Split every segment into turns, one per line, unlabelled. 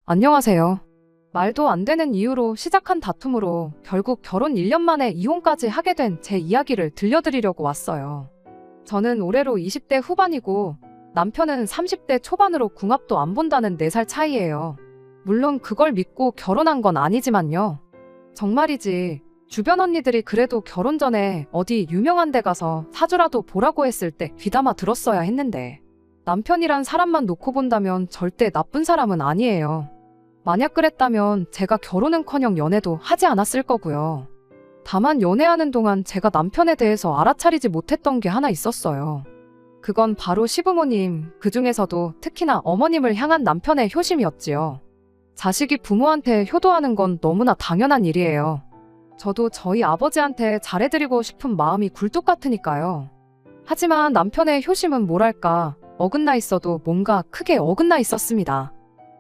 안녕하세요. 말도 안 되는 이유로 시작한 다툼으로 결국 결혼 1년 만에 이혼까지 하게 된 제 이야기를 들려드리려고 왔어요. 저는 올해로 20대 후반이고 남편은 30대 초반으로 궁합도 안 본다는 4살 차이예요. 물론 그걸 믿고 결혼한 건 아니지만요. 정말이지 주변 언니들이 그래도 결혼 전에 어디 유명한 데 가서 사주라도 보라고 했을 때 귀담아 들었어야 했는데 남편이란 사람만 놓고 본다면 절대 나쁜 사람은 아니에요. 만약 그랬다면 제가 결혼은커녕 연애도 하지 않았을 거고요. 다만 연애하는 동안 제가 남편에 대해서 알아차리지 못했던 게 하나 있었어요. 그건 바로 시부모님, 그중에서도 특히나 어머님을 향한 남편의 효심이었지요. 자식이 부모한테 효도하는 건 너무나 당연한 일이에요. 저도 저희 아버지한테 잘해드리고 싶은 마음이 굴뚝 같으니까요. 하지만 남편의 효심은 뭐랄까, 어긋나 있어도 뭔가 크게 어긋나 있었습니다.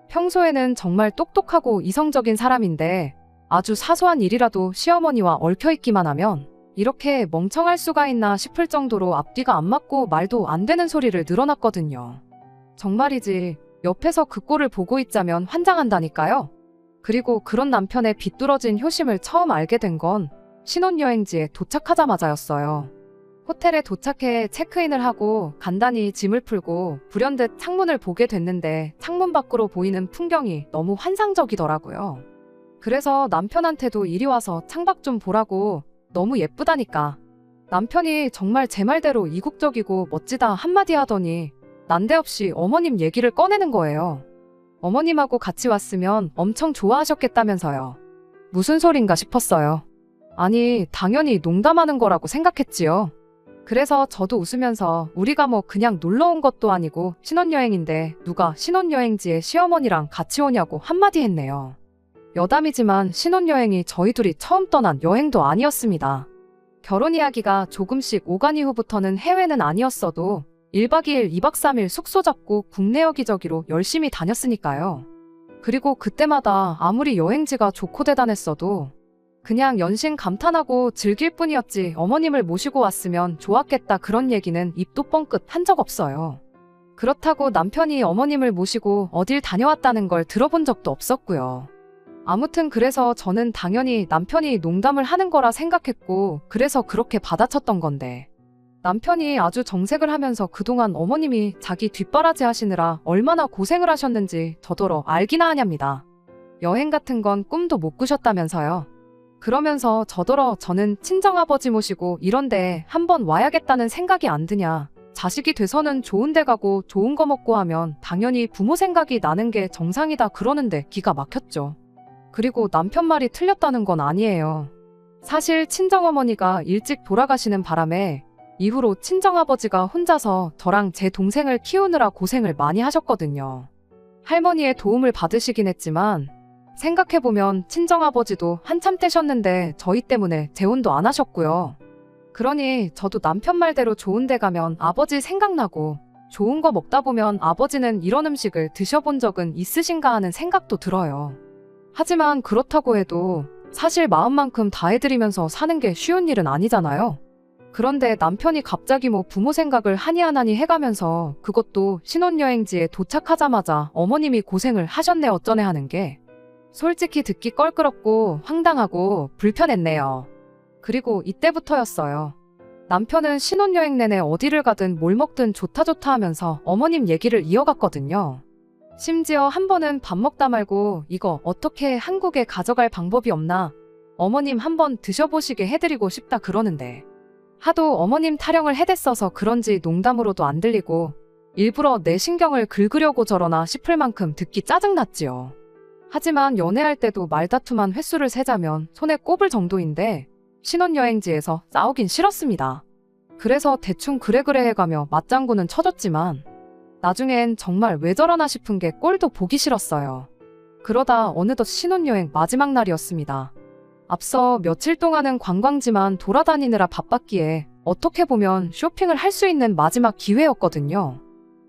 평소에는 정말 똑똑하고 이성적인 사람인데 아주 사소한 일이라도 시어머니와 얽혀있기만 하면 이렇게 멍청할 수가 있나 싶을 정도로 앞뒤가 안 맞고 말도 안 되는 소리를 늘어놨거든요. 정말이지 옆에서 그 꼴을 보고 있자면 환장한다니까요. 그리고 그런 남편의 비뚤어진 효심을 처음 알게 된 건 신혼여행지에 도착하자마자였어요. 호텔에 도착해 체크인을 하고 간단히 짐을 풀고 불현듯 창문을 보게 됐는데 창문 밖으로 보이는 풍경이 너무 환상적이더라고요. 그래서 남편한테도 이리 와서 창밖 좀 보라고, 너무 예쁘다니까. 남편이 정말 제 말대로 이국적이고 멋지다 한마디 하더니 난데없이 어머님 얘기를 꺼내는 거예요. 어머님하고 같이 왔으면 엄청 좋아하셨겠다면서요. 무슨 소린가 싶었어요. 아니, 당연히 농담하는 거라고 생각했지요. 그래서 저도 웃으면서 우리가 뭐 그냥 놀러 온 것도 아니고 신혼여행인데 누가 신혼여행지에 시어머니랑 같이 오냐고 한마디 했네요. 여담이지만 신혼여행이 저희 둘이 처음 떠난 여행도 아니었습니다. 결혼 이야기가 조금씩 오간 이후부터는 해외는 아니었어도 1박 2일, 2박 3일 숙소 잡고 국내 여기저기로 열심히 다녔으니까요. 그리고 그때마다 아무리 여행지가 좋고 대단했어도 그냥 연신 감탄하고 즐길 뿐이었지 어머님을 모시고 왔으면 좋았겠다 그런 얘기는 입도 뻥끗 한 적 없어요. 그렇다고 남편이 어머님을 모시고 어딜 다녀왔다는 걸 들어본 적도 없었고요. 아무튼 그래서 저는 당연히 남편이 농담을 하는 거라 생각했고 그래서 그렇게 받아쳤던 건데 남편이 아주 정색을 하면서 그동안 어머님이 자기 뒷바라지 하시느라 얼마나 고생을 하셨는지 저더러 알기나 하냐입니다. 여행 같은 건 꿈도 못 꾸셨다면서요. 그러면서 저더러 저는 친정아버지 모시고 이런데 한번 와야겠다는 생각이 안 드냐. 자식이 돼서는 좋은 데 가고 좋은 거 먹고 하면 당연히 부모 생각이 나는 게 정상이다 그러는데 기가 막혔죠. 그리고 남편 말이 틀렸다는 건 아니에요. 사실 친정어머니가 일찍 돌아가시는 바람에 이후로 친정아버지가 혼자서 저랑 제 동생을 키우느라 고생을 많이 하셨거든요. 할머니의 도움을 받으시긴 했지만 생각해보면 친정아버지도 한참 떼셨는데 저희 때문에 재혼도 안 하셨고요. 그러니 저도 남편 말대로 좋은 데 가면 아버지 생각나고 좋은 거 먹다 보면 아버지는 이런 음식을 드셔본 적은 있으신가 하는 생각도 들어요. 하지만 그렇다고 해도 사실 마음만큼 다 해드리면서 사는 게 쉬운 일은 아니잖아요. 그런데 남편이 갑자기 뭐 부모 생각을 하니 안 하니 해가면서 그것도 신혼여행지에 도착하자마자 어머님이 고생을 하셨네 어쩌네 하는 게 솔직히 듣기 껄끄럽고 황당하고 불편했네요. 그리고 이때부터였어요. 남편은 신혼여행 내내 어디를 가든 뭘 먹든 좋다 좋다 하면서 어머님 얘기를 이어갔거든요. 심지어 한 번은 밥 먹다 말고 이거 어떻게 한국에 가져갈 방법이 없나? 어머님 한번 드셔보시게 해드리고 싶다 그러는데 하도 어머님 타령을 해댔어서 그런지 농담으로도 안 들리고 일부러 내 신경을 긁으려고 저러나 싶을 만큼 듣기 짜증났지요. 하지만 연애할 때도 말다툼한 횟수를 세자면 손에 꼽을 정도인데 신혼여행지에서 싸우긴 싫었습니다. 그래서 대충 그래 해가며 맞장구는 쳐줬지만 나중엔 정말 왜 저러나 싶은 게 꼴도 보기 싫었어요. 그러다 어느덧 신혼여행 마지막 날이었습니다. 앞서 며칠 동안은 관광지만 돌아다니느라 바빴기에 어떻게 보면 쇼핑을 할 수 있는 마지막 기회였거든요.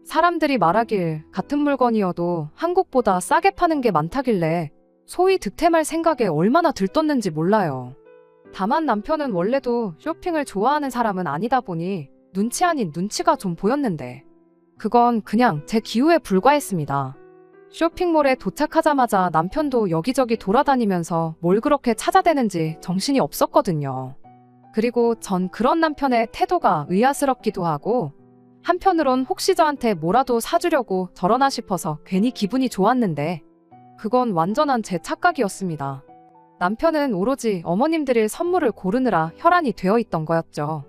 사람들이 말하길 같은 물건이어도 한국보다 싸게 파는 게 많다길래 소위 득템할 생각에 얼마나 들떴는지 몰라요. 다만 남편은 원래도 쇼핑을 좋아하는 사람은 아니다 보니 눈치 아닌 눈치가 좀 보였는데 그건 그냥 제 기호에 불과했습니다. 쇼핑몰에 도착하자마자 남편도 여기저기 돌아다니면서 뭘 그렇게 찾아대는지 정신이 없었거든요. 그리고 전 그런 남편의 태도가 의아스럽기도 하고 한편으론 혹시 저한테 뭐라도 사주려고 저러나 싶어서 괜히 기분이 좋았는데 그건 완전한 제 착각이었습니다. 남편은 오로지 어머님 드릴 선물을 고르느라 혈안이 되어 있던 거였죠.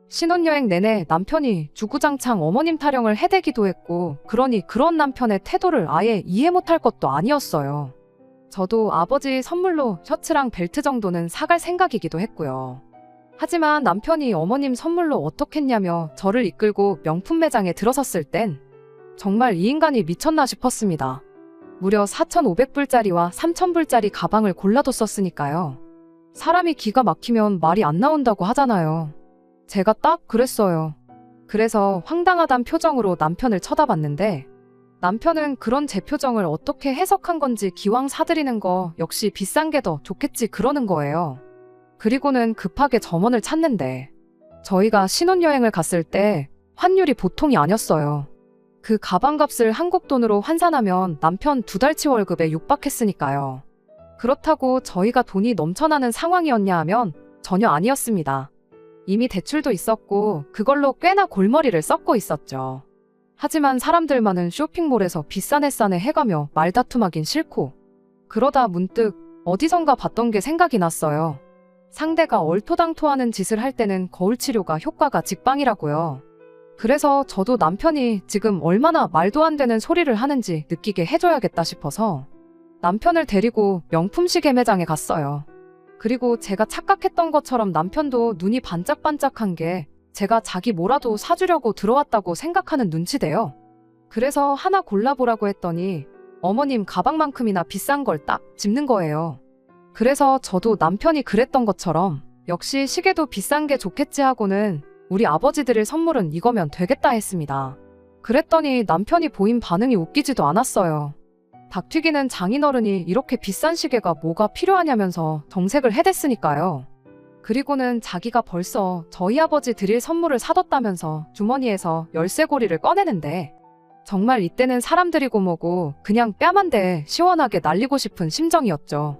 신혼여행 내내 남편이 주구장창 어머님 타령을 해대기도 했고 그러니 그런 남편의 태도를 아예 이해 못할 것도 아니었어요. 저도 아버지 선물로 셔츠랑 벨트 정도는 사갈 생각이기도 했고요. 하지만 남편이 어머님 선물로 어떻겠냐며 저를 이끌고 명품 매장에 들어섰을 땐 정말 이 인간이 미쳤나 싶었습니다. 무려 4,500불짜리와 3,000불짜리 가방을 골라뒀었으니까요. 사람이 기가 막히면 말이 안 나온다고 하잖아요. 제가 딱 그랬어요. 그래서 황당하단 표정으로 남편을 쳐다봤는데 남편은 그런 제 표정을 어떻게 해석한 건지 기왕 사드리는 거 역시 비싼 게 더 좋겠지 그러는 거예요. 그리고는 급하게 점원을 찾는데 저희가 신혼여행을 갔을 때 환율이 보통이 아니었어요. 그 가방값을 한국 돈으로 환산하면 남편 2달치 월급에 육박했으니까요. 그렇다고 저희가 돈이 넘쳐나는 상황이었냐 하면 전혀 아니었습니다. 이미 대출도 있었고 그걸로 꽤나 골머리를 썩고 있었죠. 하지만 사람들 많은 쇼핑몰에서 비싼 햇산에 해가며 말다툼하긴 싫고 그러다 문득 어디선가 봤던 게 생각이 났어요. 상대가 얼토당토하는 짓을 할 때는 거울 치료가 효과가 직방이라고요. 그래서 저도 남편이 지금 얼마나 말도 안 되는 소리를 하는지 느끼게 해줘야겠다 싶어서 남편을 데리고 명품 시계 매장에 갔어요. 그리고 제가 착각했던 것처럼 남편도 눈이 반짝반짝한 게 제가 자기 뭐라도 사주려고 들어왔다고 생각하는 눈치대요. 그래서 하나 골라보라고 했더니 어머님 가방만큼이나 비싼 걸 딱 집는 거예요. 그래서 저도 남편이 그랬던 것처럼 역시 시계도 비싼 게 좋겠지 하고는 우리 아버지 드릴 선물은 이거면 되겠다 했습니다. 그랬더니 남편이 보인 반응이 웃기지도 않았어요. 닭튀기는 장인어른이 이렇게 비싼 시계가 뭐가 필요하냐면서 정색을 해댔으니까요. 그리고는 자기가 벌써 저희 아버지 드릴 선물을 사뒀다면서 주머니에서 열쇠고리를 꺼내는데 정말 이때는 사람들이고 뭐고 그냥 뺨 한 대 시원하게 날리고 싶은 심정이었죠.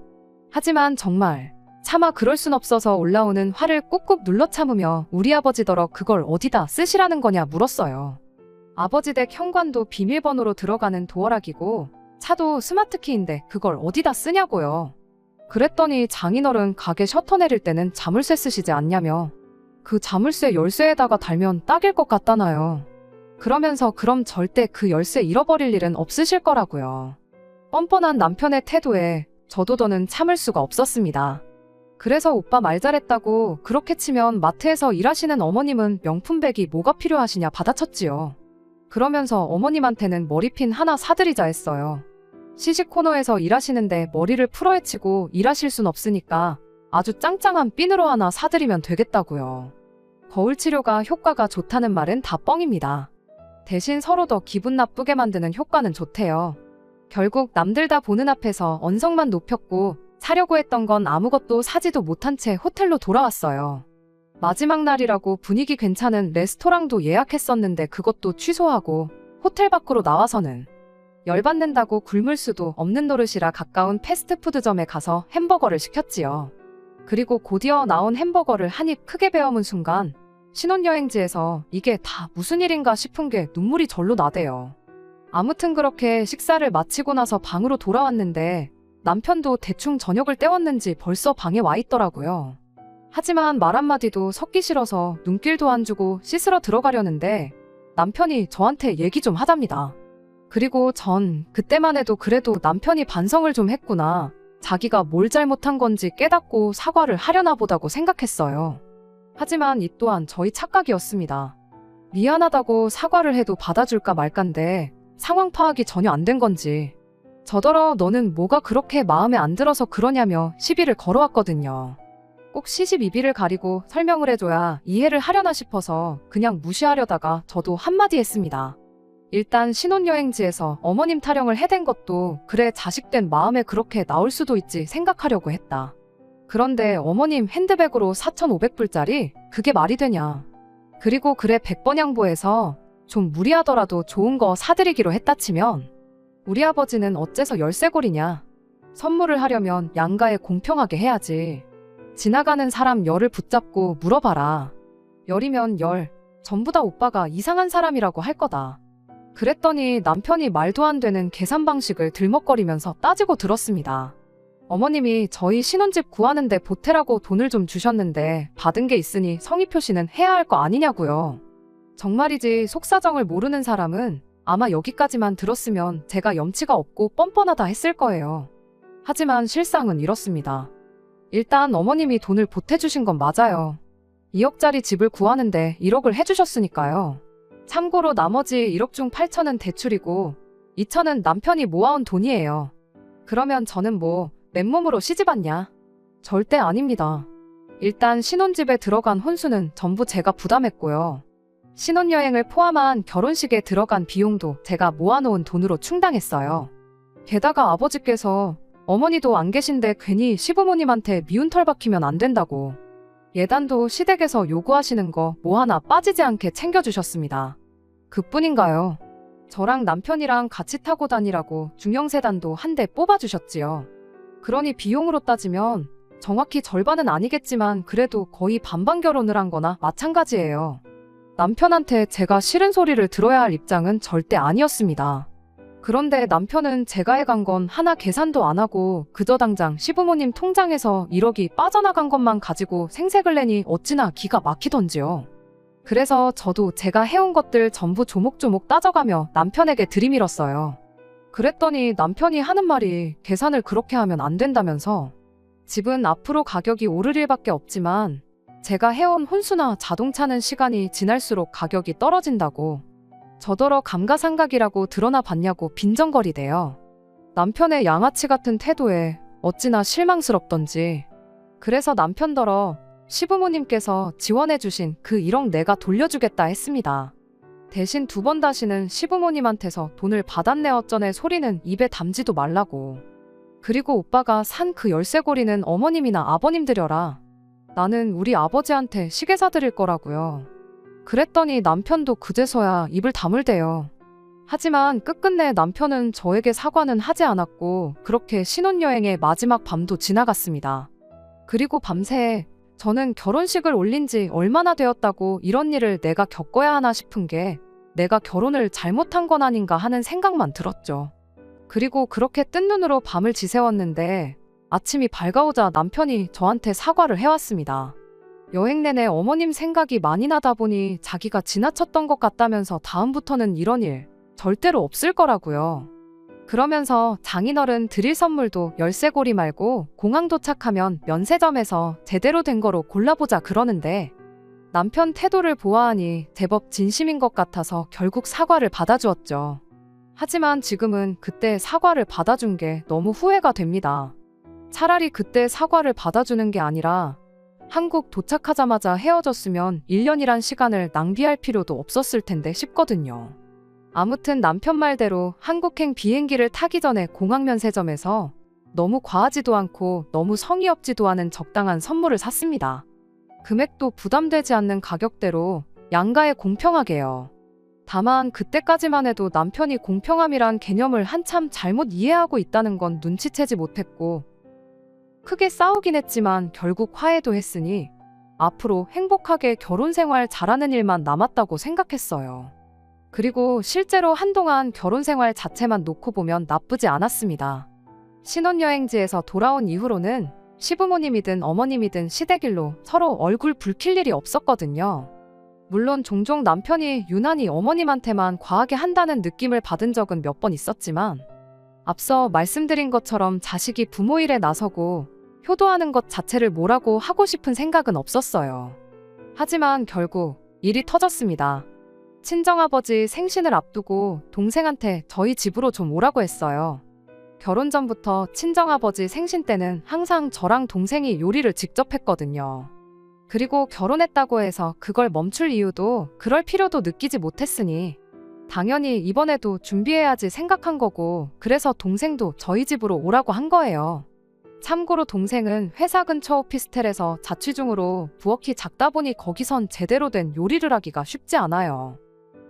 하지만 정말 차마 그럴 순 없어서 올라오는 화를 꾹꾹 눌러 참으며 우리 아버지더러 그걸 어디다 쓰시라는 거냐 물었어요. 아버지 댁 현관도 비밀번호로 들어가는 도어락이고 차도 스마트키인데 그걸 어디다 쓰냐고요. 그랬더니 장인어른 가게 셔터 내릴 때는 자물쇠 쓰시지 않냐며 그 자물쇠 열쇠에다가 달면 딱일 것 같다나요. 그러면서 그럼 절대 그 열쇠 잃어버릴 일은 없으실 거라고요. 뻔뻔한 남편의 태도에 저도 더는 참을 수가 없었습니다. 그래서 오빠 말 잘했다고 그렇게 치면 마트에서 일하시는 어머님은 명품백이 뭐가 필요하시냐 받아쳤지요. 그러면서 어머님한테는 머리핀 하나 사드리자 했어요. 시식 코너에서 일하시는데 머리를 풀어헤치고 일하실 순 없으니까 아주 짱짱한 핀으로 하나 사드리면 되겠다고요. 거울 치료가 효과가 좋다는 말은 다 뻥입니다. 대신 서로 더 기분 나쁘게 만드는 효과는 좋대요. 결국 남들 다 보는 앞에서 언성만 높였고 사려고 했던 건 아무것도 사지도 못한 채 호텔로 돌아왔어요. 마지막 날이라고 분위기 괜찮은 레스토랑도 예약했었는데 그것도 취소하고 호텔 밖으로 나와서는 열받는다고 굶을 수도 없는 노릇이라 가까운 패스트푸드점에 가서 햄버거를 시켰지요. 그리고 곧이어 나온 햄버거를 한 입 크게 베어문 순간 신혼여행지에서 이게 다 무슨 일인가 싶은 게 눈물이 절로 나대요. 아무튼 그렇게 식사를 마치고 나서 방으로 돌아왔는데 남편도 대충 저녁을 때웠는지 벌써 방에 와 있더라고요. 하지만 말 한마디도 섞기 싫어서 눈길도 안 주고 씻으러 들어가려는데 남편이 저한테 얘기 좀 하답니다. 그리고 전 그때만 해도 그래도 남편이 반성을 좀 했구나. 자기가 뭘 잘못한 건지 깨닫고 사과를 하려나 보다고 생각했어요. 하지만 이 또한 저희 착각이었습니다. 미안하다고 사과를 해도 받아줄까 말까인데 상황 파악이 전혀 안 된 건지 저더러 너는 뭐가 그렇게 마음에 안 들어서 그러냐며 시비를 걸어왔거든요. 꼭 시시비비를 가리고 설명을 해줘야 이해를 하려나 싶어서 그냥 무시하려다가 저도 한마디 했습니다. 일단 신혼여행지에서 어머님 타령을 해댄 것도 그래 자식된 마음에 그렇게 나올 수도 있지 생각하려고 했다. 그런데 어머님 핸드백으로 4,500불짜리? 그게 말이 되냐. 그리고 그래 100번 양보해서 좀 무리하더라도 좋은 거 사드리기로 했다 치면 우리 아버지는 어째서 열쇠고리냐? 선물을 하려면 양가에 공평하게 해야지. 지나가는 사람 열을 붙잡고 물어봐라. 열이면 열. 전부 다 오빠가 이상한 사람이라고 할 거다. 그랬더니 남편이 말도 안 되는 계산 방식을 들먹거리면서 따지고 들었습니다. 어머님이 저희 신혼집 구하는데 보태라고 돈을 좀 주셨는데 받은 게 있으니 성의 표시는 해야 할 거 아니냐고요. 정말이지 속사정을 모르는 사람은 아마 여기까지만 들었으면 제가 염치가 없고 뻔뻔하다 했을 거예요. 하지만 실상은 이렇습니다. 일단 어머님이 돈을 보태주신 건 맞아요. 2억짜리 집을 구하는데 1억을 해주셨으니까요. 참고로 나머지 1억 중 8천은 대출이고 2천은 남편이 모아온 돈이에요. 그러면 저는 뭐 맨몸으로 시집왔냐? 절대 아닙니다. 일단 신혼집에 들어간 혼수는 전부 제가 부담했고요. 신혼여행을 포함한 결혼식에 들어간 비용도 제가 모아놓은 돈으로 충당했어요. 게다가 아버지께서 어머니도 안 계신데 괜히 시부모님한테 미운 털 박히면 안 된다고 예단도 시댁에서 요구하시는 거 뭐 하나 빠지지 않게 챙겨주셨습니다. 그뿐인가요? 저랑 남편이랑 같이 타고 다니라고 중형세단도 한 대 뽑아주셨지요. 그러니 비용으로 따지면 정확히 절반은 아니겠지만 그래도 거의 반반 결혼을 한 거나 마찬가지예요. 남편한테 제가 싫은 소리를 들어야 할 입장은 절대 아니었습니다. 그런데 남편은 제가 해간 건 하나 계산도 안 하고 그저 당장 시부모님 통장에서 1억이 빠져나간 것만 가지고 생색을 내니 어찌나 기가 막히던지요. 그래서 저도 제가 해온 것들 전부 조목조목 따져가며 남편에게 들이밀었어요. 그랬더니 남편이 하는 말이 계산을 그렇게 하면 안 된다면서 집은 앞으로 가격이 오를 일밖에 없지만 제가 해온 혼수나 자동차는 시간이 지날수록 가격이 떨어진다고 저더러 감가상각이라고 드러나 봤냐고 빈정거리대요. 남편의 양아치 같은 태도에 어찌나 실망스럽던지. 그래서 남편더러 시부모님께서 지원해주신 그 1억 내가 돌려주겠다 했습니다. 대신 2번 다시는 시부모님한테서 돈을 받았네 어쩌네 소리는 입에 담지도 말라고. 그리고 오빠가 산 그 열쇠고리는 어머님이나 아버님 드려라. 나는 우리 아버지한테 시계 사드릴 거라고요. 그랬더니 남편도 그제서야 입을 다물대요. 하지만 끝끝내 남편은 저에게 사과는 하지 않았고 그렇게 신혼여행의 마지막 밤도 지나갔습니다. 그리고 밤새 저는 결혼식을 올린 지 얼마나 되었다고 이런 일을 내가 겪어야 하나 싶은 게 내가 결혼을 잘못한 건 아닌가 하는 생각만 들었죠. 그리고 그렇게 뜬 눈으로 밤을 지새웠는데 아침이 밝아오자 남편이 저한테 사과를 해왔습니다. 여행 내내 어머님 생각이 많이 나다 보니 자기가 지나쳤던 것 같다면서 다음부터는 이런 일 절대로 없을 거라고요. 그러면서 장인어른 드릴 선물도 열쇠고리 말고 공항 도착하면 면세점에서 제대로 된 거로 골라보자 그러는데 남편 태도를 보아하니 제법 진심인 것 같아서 결국 사과를 받아주었죠. 하지만 지금은 그때 사과를 받아준 게 너무 후회가 됩니다. 차라리 그때 사과를 받아주는 게 아니라 한국 도착하자마자 헤어졌으면 1년이란 시간을 낭비할 필요도 없었을 텐데 싶거든요. 아무튼 남편 말대로 한국행 비행기를 타기 전에 공항 면세점에서 너무 과하지도 않고 너무 성의 없지도 않은 적당한 선물을 샀습니다. 금액도 부담되지 않는 가격대로 양가에 공평하게요. 다만 그때까지만 해도 남편이 공평함이란 개념을 한참 잘못 이해하고 있다는 건 눈치채지 못했고 크게 싸우긴 했지만 결국 화해도 했으니 앞으로 행복하게 결혼 생활 잘하는 일만 남았다고 생각했어요. 그리고 실제로 한동안 결혼 생활 자체만 놓고 보면 나쁘지 않았습니다. 신혼여행지에서 돌아온 이후로는 시부모님이든 어머님이든 시댁일로 서로 얼굴 붉힐 일이 없었거든요. 물론 종종 남편이 유난히 어머님한테만 과하게 한다는 느낌을 받은 적은 몇 번 있었지만 앞서 말씀드린 것처럼 자식이 부모 일에 나서고 효도하는 것 자체를 뭐라고 하고 싶은 생각은 없었어요. 하지만 결국 일이 터졌습니다. 친정아버지 생신을 앞두고 동생한테 저희 집으로 좀 오라고 했어요. 결혼 전부터 친정아버지 생신 때는 항상 저랑 동생이 요리를 직접 했거든요. 그리고 결혼했다고 해서 그걸 멈출 이유도 그럴 필요도 느끼지 못했으니 당연히 이번에도 준비해야지 생각한 거고 그래서 동생도 저희 집으로 오라고 한 거예요. 참고로 동생은 회사 근처 오피스텔에서 자취 중으로 부엌이 작다 보니 거기선 제대로 된 요리를 하기가 쉽지 않아요.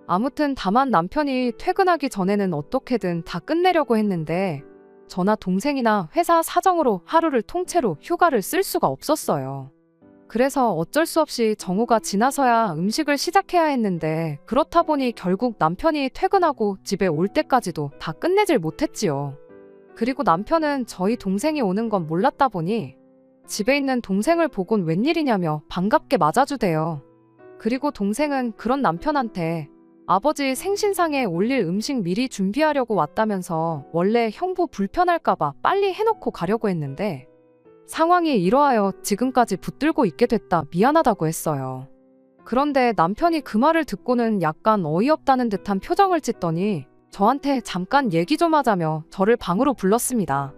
아무튼 다만 남편이 퇴근하기 전에는 어떻게든 다 끝내려고 했는데 저나 동생이나 회사 사정으로 하루를 통째로 휴가를 쓸 수가 없었어요. 그래서 어쩔 수 없이 정오가 지나서야 음식을 시작해야 했는데 그렇다 보니 결국 남편이 퇴근하고 집에 올 때까지도 다 끝내질 못했지요. 그리고 남편은 저희 동생이 오는 건 몰랐다 보니 집에 있는 동생을 보곤 웬일이냐며 반갑게 맞아주대요. 그리고 동생은 그런 남편한테 아버지 생신상에 올릴 음식 미리 준비하려고 왔다면서 원래 형부 불편할까봐 빨리 해놓고 가려고 했는데 상황이 이러하여 지금까지 붙들고 있게 됐다 미안하다고 했어요. 그런데 남편이 그 말을 듣고는 약간 어이없다는 듯한 표정을 짓더니 저한테 잠깐 얘기 좀 하자며 저를 방으로 불렀습니다.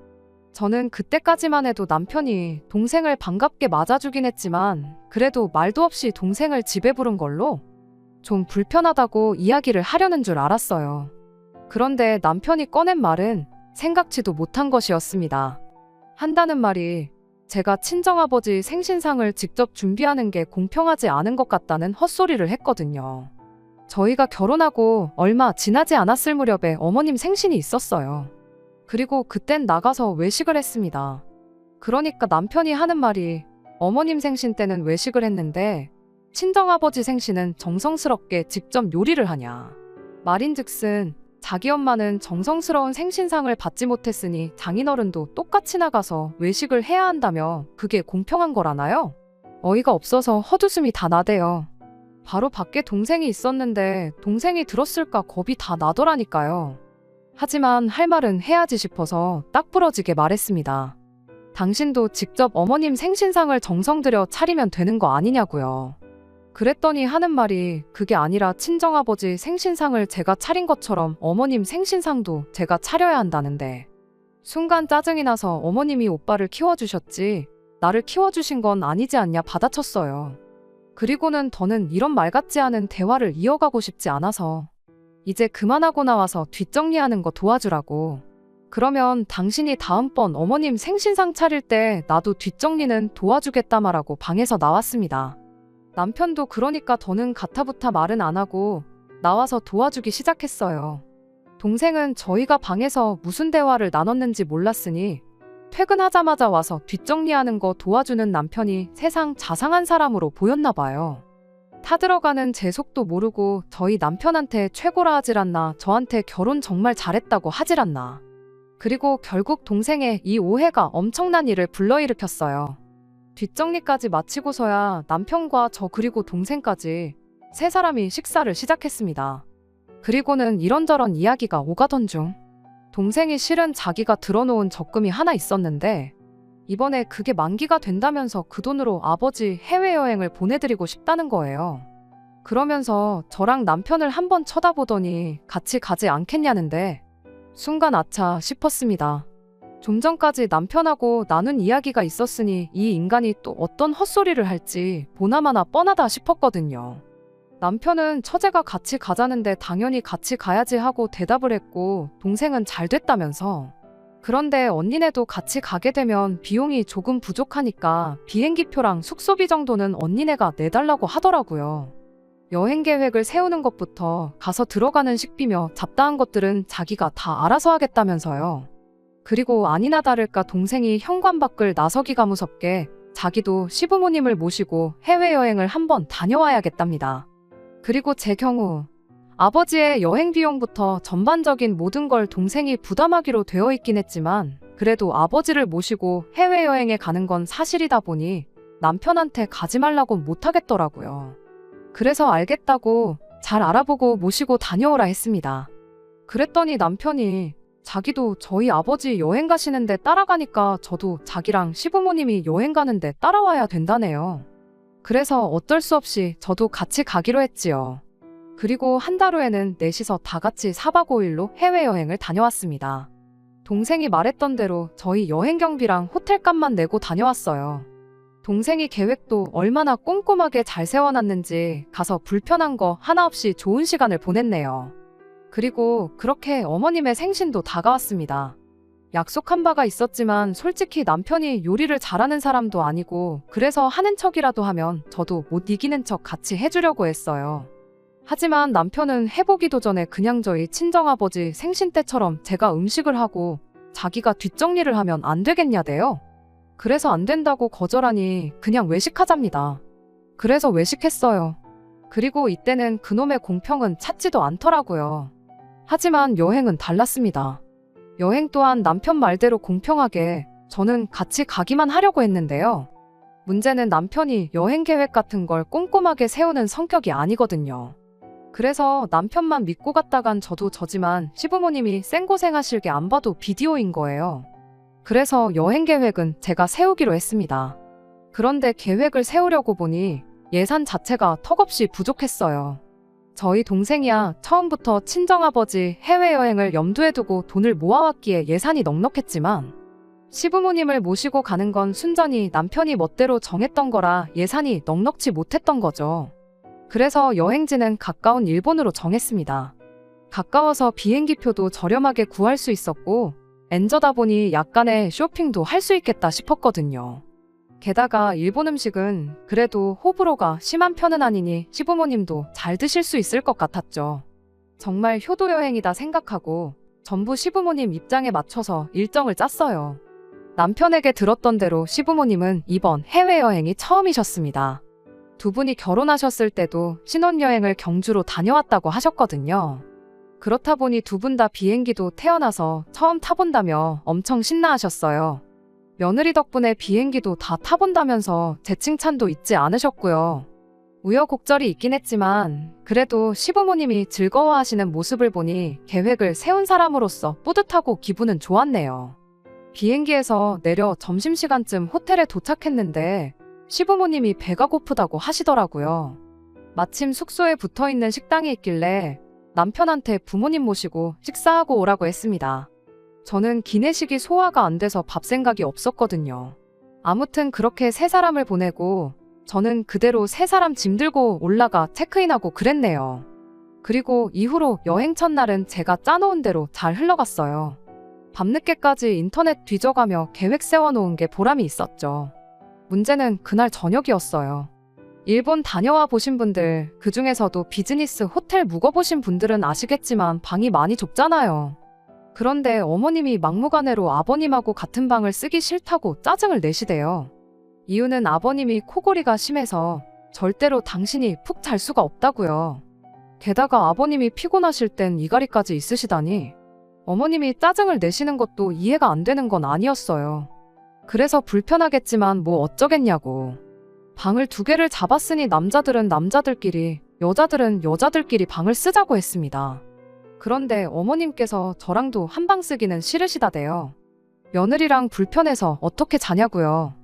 저는 그때까지만 해도 남편이 동생을 반갑게 맞아주긴 했지만 그래도 말도 없이 동생을 집에 부른 걸로 좀 불편하다고 이야기를 하려는 줄 알았어요. 그런데 남편이 꺼낸 말은 생각지도 못한 것이었습니다. 한다는 말이 제가 친정아버지 생신상을 직접 준비하는 게 공평하지 않은 것 같다는 헛소리를 했거든요. 저희가 결혼하고 얼마 지나지 않았을 무렵에 어머님 생신이 있었어요. 그리고 그땐 나가서 외식을 했습니다. 그러니까 남편이 하는 말이 어머님 생신 때는 외식을 했는데 친정아버지 생신은 정성스럽게 직접 요리를 하냐. 말인즉슨 자기 엄마는 정성스러운 생신상을 받지 못했으니 장인어른도 똑같이 나가서 외식을 해야 한다며 그게 공평한 거라나요? 어이가 없어서 헛웃음이 다 나대요. 바로 밖에 동생이 있었는데 동생이 들었을까 겁이 다 나더라니까요. 하지만 할 말은 해야지 싶어서 딱 부러지게 말했습니다. 당신도 직접 어머님 생신상을 정성 들여 차리면 되는 거 아니냐고요. 그랬더니 하는 말이 그게 아니라 친정아버지 생신상을 제가 차린 것처럼 어머님 생신상도 제가 차려야 한다는데. 순간 짜증이 나서 어머님이 오빠를 키워주셨지 나를 키워주신 건 아니지 않냐 받아쳤어요. 그리고는 더는 이런 말 같지 않은 대화를 이어가고 싶지 않아서 이제 그만하고 나와서 뒷정리하는 거 도와주라고. 그러면 당신이 다음번 어머님 생신상 차릴 때 나도 뒷정리는 도와주겠다 말하고 방에서 나왔습니다. 남편도 그러니까 더는 가타부타 말은 안 하고 나와서 도와주기 시작했어요. 동생은 저희가 방에서 무슨 대화를 나눴는지 몰랐으니 퇴근하자마자 와서 뒷정리하는 거 도와주는 남편이 세상 자상한 사람으로 보였나 봐요. 타들어가는 제 속도 모르고 저희 남편한테 최고라 하질 않나 저한테 결혼 정말 잘했다고 하질 않나. 그리고 결국 동생의 이 오해가 엄청난 일을 불러일으켰어요. 뒷정리까지 마치고서야 남편과 저 그리고 동생까지 세 사람이 식사를 시작했습니다. 그리고는 이런저런 이야기가 오가던 중 동생이 실은 자기가 들어놓은 적금이 하나 있었는데 이번에 그게 만기가 된다면서 그 돈으로 아버지 해외여행을 보내드리고 싶다는 거예요. 그러면서 저랑 남편을 한번 쳐다보더니 같이 가지 않겠냐는데 순간 아차 싶었습니다. 좀 전까지 남편하고 나눈 이야기가 있었으니 이 인간이 또 어떤 헛소리를 할지 보나마나 뻔하다 싶었거든요. 남편은 처제가 같이 가자는데 당연히 같이 가야지 하고 대답을 했고 동생은 잘 됐다면서. 그런데 언니네도 같이 가게 되면 비용이 조금 부족하니까 비행기표랑 숙소비 정도는 언니네가 내달라고 하더라고요. 여행 계획을 세우는 것부터 가서 들어가는 식비며 잡다한 것들은 자기가 다 알아서 하겠다면서요. 그리고 아니나 다를까 동생이 현관밖을 나서기가 무섭게 자기도 시부모님을 모시고 해외여행을 한번 다녀와야겠답니다. 그리고 제 경우 아버지의 여행 비용부터 전반적인 모든 걸 동생이 부담하기로 되어 있긴 했지만 그래도 아버지를 모시고 해외여행에 가는 건 사실이다 보니 남편한테 가지 말라곤 못하겠더라고요. 그래서 알겠다고 잘 알아보고 모시고 다녀오라 했습니다. 그랬더니 남편이 자기도 저희 아버지 여행 가시는데 따라가니까 저도 자기랑 시부모님이 여행 가는데 따라와야 된다네요. 그래서 어쩔 수 없이 저도 같이 가기로 했지요. 그리고 한 달 후에는 넷이서 다 같이 4박 5일로 해외여행을 다녀왔습니다. 동생이 말했던 대로 저희 여행 경비랑 호텔값만 내고 다녀왔어요. 동생이 계획도 얼마나 꼼꼼하게 잘 세워놨는지 가서 불편한 거 하나 없이 좋은 시간을 보냈네요. 그리고 그렇게 어머님의 생신도 다가왔습니다. 약속한 바가 있었지만 솔직히 남편이 요리를 잘하는 사람도 아니고 그래서 하는 척이라도 하면 저도 못 이기는 척 같이 해주려고 했어요. 하지만 남편은 해보기도 전에 그냥 저희 친정아버지 생신 때처럼 제가 음식을 하고 자기가 뒷정리를 하면 안 되겠냐대요. 그래서 안 된다고 거절하니 그냥 외식하잡니다. 그래서 외식했어요. 그리고 이때는 그놈의 공평은 찾지도 않더라고요. 하지만 여행은 달랐습니다. 여행 또한 남편 말대로 공평하게 저는 같이 가기만 하려고 했는데요. 문제는 남편이 여행 계획 같은 걸 꼼꼼하게 세우는 성격이 아니거든요. 그래서 남편만 믿고 갔다간 저도 저지만 시부모님이 생고생하실 게 안 봐도 비디오인 거예요. 그래서 여행 계획은 제가 세우기로 했습니다. 그런데 계획을 세우려고 보니 예산 자체가 턱없이 부족했어요. 저희 동생이야 처음부터 친정아버지 해외여행을 염두에 두고 돈을 모아왔기에 예산이 넉넉했지만 시부모님을 모시고 가는 건 순전히 남편이 멋대로 정했던 거라 예산이 넉넉지 못했던 거죠. 그래서 여행지는 가까운 일본으로 정했습니다. 가까워서 비행기표도 저렴하게 구할 수 있었고 엔저다 보니 약간의 쇼핑도 할 수 있겠다 싶었거든요. 게다가 일본 음식은 그래도 호불호가 심한 편은 아니니 시부모님도 잘 드실 수 있을 것 같았죠. 정말 효도여행이다 생각하고 전부 시부모님 입장에 맞춰서 일정을 짰어요. 남편에게 들었던 대로 시부모님은 이번 해외여행이 처음이셨습니다. 두 분이 결혼하셨을 때도 신혼여행을 경주로 다녀왔다고 하셨거든요. 그렇다 보니 두 분 다 비행기도 태어나서 처음 타본다며 엄청 신나하셨어요. 며느리 덕분에 비행기도 다 타본다면서 제 칭찬도 잊지 않으셨고요. 우여곡절이 있긴 했지만 그래도 시부모님이 즐거워하시는 모습을 보니 계획을 세운 사람으로서 뿌듯하고 기분은 좋았네요. 비행기에서 내려 점심시간쯤 호텔에 도착했는데 시부모님이 배가 고프다고 하시더라고요. 마침 숙소에 붙어있는 식당이 있길래 남편한테 부모님 모시고 식사하고 오라고 했습니다. 저는 기내식이 소화가 안 돼서 밥 생각이 없었거든요. 아무튼 그렇게 세 사람을 보내고 저는 그대로 세 사람 짐 들고 올라가 체크인하고 그랬네요. 그리고 이후로 여행 첫날은 제가 짜놓은 대로 잘 흘러갔어요. 밤늦게까지 인터넷 뒤져가며 계획 세워놓은 게 보람이 있었죠. 문제는 그날 저녁이었어요. 일본 다녀와 보신 분들, 그 중에서도 비즈니스 호텔 묵어보신 분들은 아시겠지만 방이 많이 좁잖아요. 그런데 어머님이 막무가내로 아버님하고 같은 방을 쓰기 싫다고 짜증을 내시대요. 이유는 아버님이 코골이가 심해서 절대로 당신이 푹 잘 수가 없다고요. 게다가 아버님이 피곤하실 땐 이갈이까지 있으시다니 어머님이 짜증을 내시는 것도 이해가 안 되는 건 아니었어요. 그래서 불편하겠지만 뭐 어쩌겠냐고. 방을 2개를 잡았으니 남자들은 남자들끼리, 여자들은 여자들끼리 방을 쓰자고 했습니다. 그런데 어머님께서 저랑도 한 방 쓰기는 싫으시다대요. 며느리랑 불편해서 어떻게 자냐고요.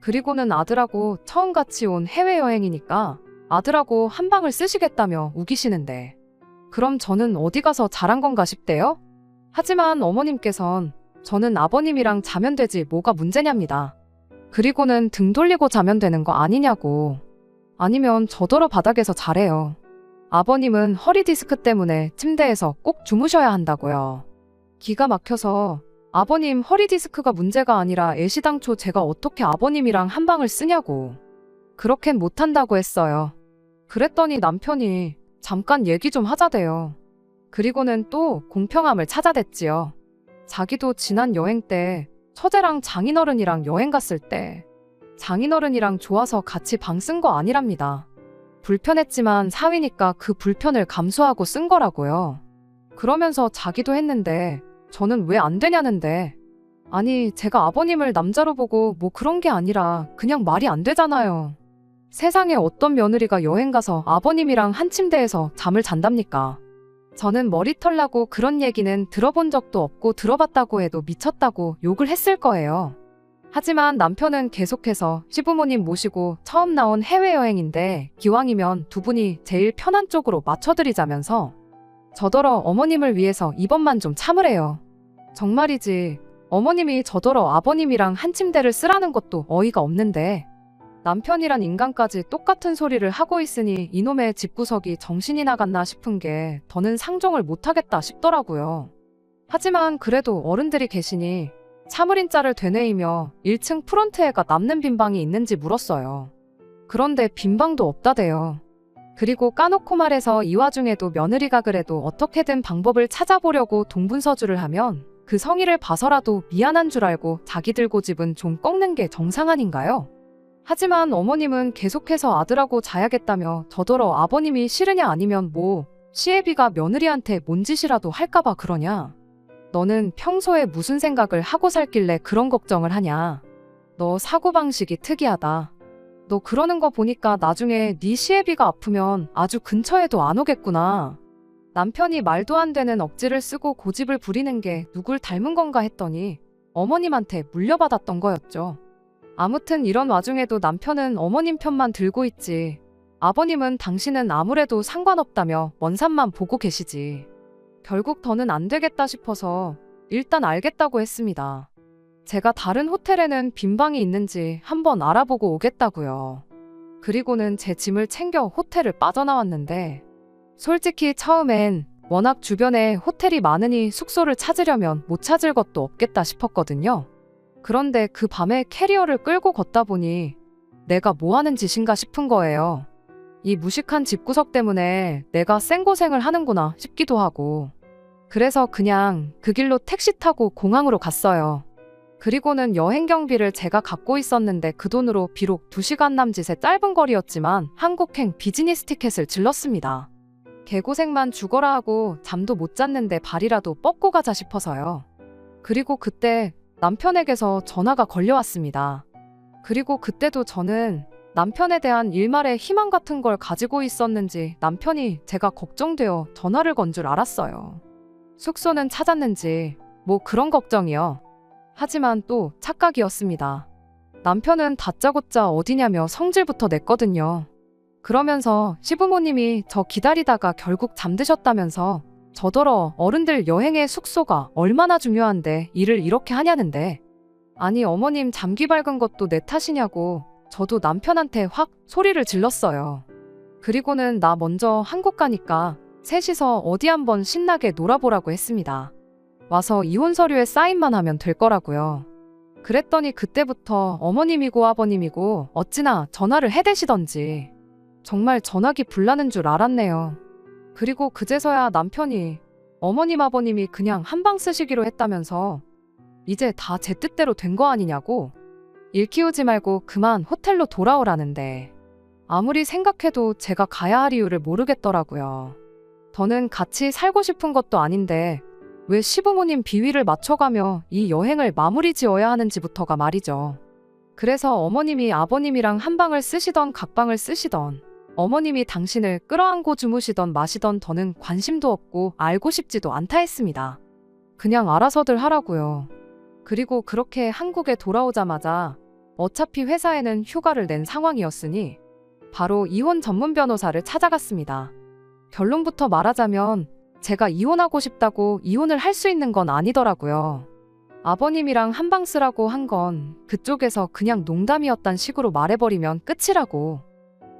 그리고는 아들하고 처음 같이 온 해외여행이니까 아들하고 한 방을 쓰시겠다며 우기시는데 그럼 저는 어디 가서 잘한 건가 싶대요? 하지만 어머님께선 저는 아버님이랑 자면 되지 뭐가 문제냐입니다. 그리고는 등 돌리고 자면 되는 거 아니냐고. 아니면 저더러 바닥에서 자래요. 아버님은 허리 디스크 때문에 침대에서 꼭 주무셔야 한다고요. 기가 막혀서 아버님 허리 디스크가 문제가 아니라 애시당초 제가 어떻게 아버님이랑 한 방을 쓰냐고. 그렇겐 못한다고 했어요. 그랬더니 남편이 잠깐 얘기 좀 하자대요. 그리고는 또 공평함을 찾아댔지요. 자기도 지난 여행 때 처제랑 장인어른이랑 여행 갔을 때 장인어른이랑 좋아서 같이 방 쓴 거 아니랍니다. 불편했지만 사위니까 그 불편을 감수하고 쓴 거라고요. 그러면서 자기도 했는데 저는 왜 안 되냐는데 아니 제가 아버님을 남자로 보고 뭐 그런 게 아니라 그냥 말이 안 되잖아요. 세상에 어떤 며느리가 여행 가서 아버님이랑 한 침대에서 잠을 잔답니까? 저는 머리털 나고 그런 얘기는 들어본 적도 없고 들어봤다고 해도 미쳤다고 욕을 했을 거예요. 하지만 남편은 계속해서 시부모님 모시고 처음 나온 해외여행인데 기왕이면 두 분이 제일 편한 쪽으로 맞춰드리자면서 저더러 어머님을 위해서 이번만 좀 참으래요. 정말이지 어머님이 저더러 아버님이랑 한 침대를 쓰라는 것도 어이가 없는데 남편이란 인간까지 똑같은 소리를 하고 있으니 이놈의 집구석이 정신이 나갔나 싶은 게 더는 상종을 못하겠다 싶더라고요. 하지만 그래도 어른들이 계시니 참을인자를 되뇌이며 1층 프론트에가 남는 빈방이 있는지 물었어요. 그런데 빈방도 없다대요. 그리고 까놓고 말해서 이 와중에도 며느리가 그래도 어떻게든 방법을 찾아보려고 동분서주를 하면 그 성의를 봐서라도 미안한 줄 알고 자기들 고집은 좀 꺾는 게 정상 아닌가요? 하지만 어머님은 계속해서 아들하고 자야겠다며 저더러 아버님이 싫으냐 아니면 뭐 시애비가 며느리한테 뭔 짓이라도 할까봐 그러냐. 너는 평소에 무슨 생각을 하고 살길래 그런 걱정을 하냐. 너 사고방식이 특이하다. 너 그러는 거 보니까 나중에 네 시애비가 아프면 아주 근처에도 안 오겠구나. 남편이 말도 안 되는 억지를 쓰고 고집을 부리는 게 누굴 닮은 건가 했더니 어머님한테 물려받았던 거였죠. 아무튼 이런 와중에도 남편은 어머님 편만 들고 있지. 아버님은 당신은 아무래도 상관없다며 먼 산만 보고 계시지. 결국 더는 안 되겠다 싶어서 일단 알겠다고 했습니다. 제가 다른 호텔에는 빈 방이 있는지 한번 알아보고 오겠다고요. 그리고는 제 짐을 챙겨 호텔을 빠져나왔는데 솔직히 처음엔 워낙 주변에 호텔이 많으니 숙소를 찾으려면 못 찾을 것도 없겠다 싶었거든요. 그런데 그 밤에 캐리어를 끌고 걷다 보니 내가 뭐 하는 짓인가 싶은 거예요. 이 무식한 집구석 때문에 내가 생고생을 하는구나 싶기도 하고. 그래서 그냥 그 길로 택시 타고 공항으로 갔어요. 그리고는 여행 경비를 제가 갖고 있었는데 그 돈으로 비록 2시간 남짓의 짧은 거리였지만 한국행 비즈니스 티켓을 질렀습니다. 개고생만 죽어라 하고 잠도 못 잤는데 발이라도 뻗고 가자 싶어서요. 그리고 그때 남편에게서 전화가 걸려왔습니다. 그리고 그때도 저는 남편에 대한 일말의 희망 같은 걸 가지고 있었는지 남편이 제가 걱정되어 전화를 건 줄 알았어요. 숙소는 찾았는지 뭐 그런 걱정이요. 하지만 또 착각이었습니다. 남편은 다짜고짜 어디냐며 성질부터 냈거든요. 그러면서 시부모님이 저 기다리다가 결국 잠드셨다면서 저더러 어른들 여행의 숙소가 얼마나 중요한데 일을 이렇게 하냐는데. 아니 어머님 잠기 밝은 것도 내 탓이냐고 저도 남편한테 확 소리를 질렀어요. 그리고는 나 먼저 한국 가니까 셋이서 어디 한번 신나게 놀아보라고 했습니다. 와서 이혼 서류에 사인만 하면 될 거라고요. 그랬더니 그때부터 어머님이고 아버님이고 어찌나 전화를 해대시던지 정말 전화기 불나는 줄 알았네요. 그리고 그제서야 남편이 어머님 아버님이 그냥 한방 쓰시기로 했다면서 이제 다 제 뜻대로 된 거 아니냐고 일 키우지 말고 그만 호텔로 돌아오라는데 아무리 생각해도 제가 가야 할 이유를 모르겠더라고요. 더는 같이 살고 싶은 것도 아닌데 왜 시부모님 비위를 맞춰가며 이 여행을 마무리 지어야 하는지부터가 말이죠. 그래서 어머님이 아버님이랑 한 방을 쓰시던 각방을 쓰시던 어머님이 당신을 끌어안고 주무시던 마시던 더는 관심도 없고 알고 싶지도 않다 했습니다. 그냥 알아서들 하라고요. 그리고 그렇게 한국에 돌아오자마자 어차피 회사에는 휴가를 낸 상황이었으니 바로 이혼 전문 변호사를 찾아갔습니다. 결론부터 말하자면 제가 이혼하고 싶다고 이혼을 할 수 있는 건 아니더라고요. 아버님이랑 한방 쓰라고 한 건 그쪽에서 그냥 농담이었단 식으로 말해버리면 끝이라고.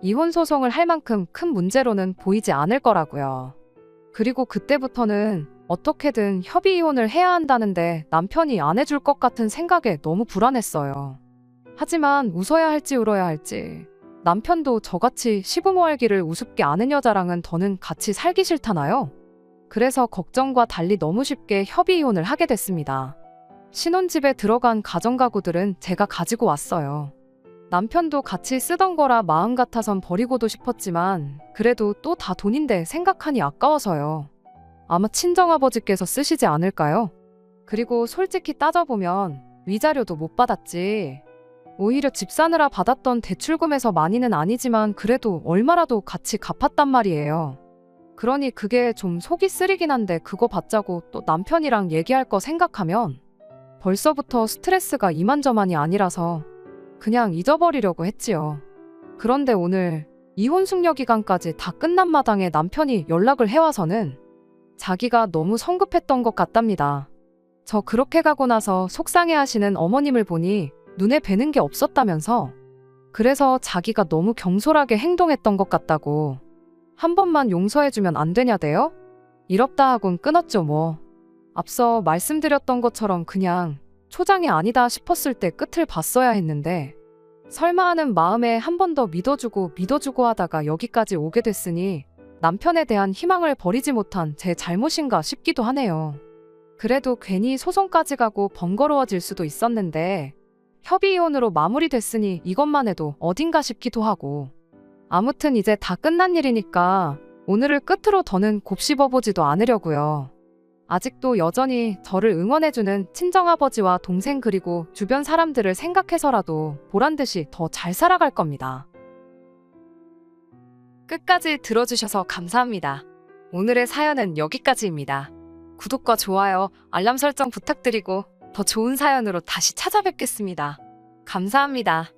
이혼 소송을 할 만큼 큰 문제로는 보이지 않을 거라고요. 그리고 그때부터는 어떻게든 협의 이혼을 해야 한다는데 남편이 안 해줄 것 같은 생각에 너무 불안했어요. 하지만 웃어야 할지 울어야 할지 남편도 저같이 시부모 알기를 우습게 아는 여자랑은 더는 같이 살기 싫다나요? 그래서 걱정과 달리 너무 쉽게 협의 이혼을 하게 됐습니다. 신혼집에 들어간 가전가구들은 제가 가지고 왔어요. 남편도 같이 쓰던 거라 마음 같아선 버리고도 싶었지만 그래도 또 다 돈인데 생각하니 아까워서요. 아마 친정아버지께서 쓰시지 않을까요? 그리고 솔직히 따져보면 위자료도 못 받았지. 오히려 집 사느라 받았던 대출금에서 많이는 아니지만 그래도 얼마라도 같이 갚았단 말이에요. 그러니 그게 좀 속이 쓰리긴 한데 그거 받자고 또 남편이랑 얘기할 거 생각하면 벌써부터 스트레스가 이만저만이 아니라서 그냥 잊어버리려고 했지요. 그런데 오늘 이혼 숙려 기간까지 다 끝난 마당에 남편이 연락을 해와서는 자기가 너무 성급했던 것 같답니다. 저 그렇게 가고 나서 속상해하시는 어머님을 보니 눈에 뵈는 게 없었다면서 그래서 자기가 너무 경솔하게 행동했던 것 같다고 한 번만 용서해주면 안 되냐대요? 이럽다 하곤 끊었죠 뭐. 앞서 말씀드렸던 것처럼 그냥 초장이 아니다 싶었을 때 끝을 봤어야 했는데 설마 하는 마음에 한 번 더 믿어주고 하다가 여기까지 오게 됐으니 남편에 대한 희망을 버리지 못한 제 잘못인가 싶기도 하네요. 그래도 괜히 소송까지 가고 번거로워질 수도 있었는데 협의이혼으로 마무리됐으니 이것만 해도 어딘가 싶기도 하고. 아무튼 이제 다 끝난 일이니까 오늘을 끝으로 더는 곱씹어보지도 않으려고요. 아직도 여전히 저를 응원해주는 친정아버지와 동생 그리고 주변 사람들을 생각해서라도 보란듯이 더 잘 살아갈 겁니다. 끝까지 들어주셔서 감사합니다. 오늘의 사연은 여기까지입니다. 구독과 좋아요, 알람 설정 부탁드리고 더 좋은 사연으로 다시 찾아뵙겠습니다. 감사합니다.